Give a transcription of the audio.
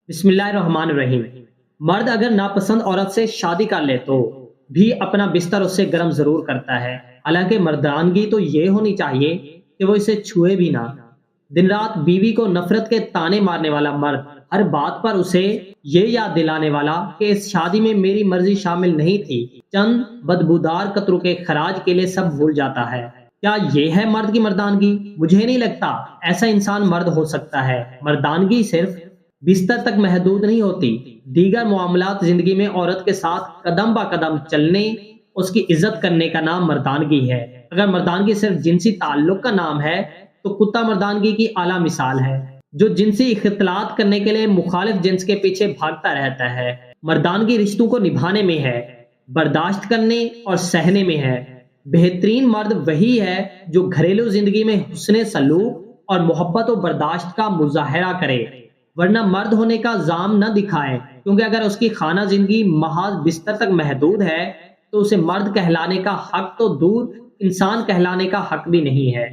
بسم اللہ الرحمن الرحیم۔ مرد اگر ناپسند عورت سے شادی کر لے تو بھی اپنا بستر اس سے گرم ضرور کرتا ہے، حالانکہ مردانگی تو یہ ہونی چاہیے کہ وہ اسے چھوئے بھی نہ۔ دن رات بیوی کو نفرت کے تانے مارنے والا مرد ہر بات پر اسے یہ یاد دلانے والا کہ اس شادی میں میری مرضی شامل نہیں تھی، چند بدبودار قطروں کے خراج کے لیے سب بھول جاتا ہے۔ کیا یہ ہے مرد کی مردانگی؟ مجھے نہیں لگتا ایسا انسان مرد ہو سکتا ہے۔ مردانگی صرف بستر تک محدود نہیں ہوتی، دیگر معاملات زندگی میں عورت کے ساتھ قدم با قدم چلنے، اس کی عزت کرنے کا نام مردانگی ہے۔ اگر مردانگی صرف جنسی تعلق کا نام ہے تو کتا مردانگی کی اعلیٰ مثال ہے، جو جنسی اختلاط کرنے کے لیے مخالف جنس کے پیچھے بھاگتا رہتا ہے۔ مردانگی رشتوں کو نبھانے میں ہے، برداشت کرنے اور سہنے میں ہے۔ بہترین مرد وہی ہے جو گھریلو زندگی میں حسن سلوک اور محبت و برداشت کا مظاہرہ کرے، ورنہ مرد ہونے کا زام نہ دکھائے، کیونکہ اگر اس کی خانہ زندگی محض بستر تک محدود ہے تو اسے مرد کہلانے کا حق تو دور، انسان کہلانے کا حق بھی نہیں ہے۔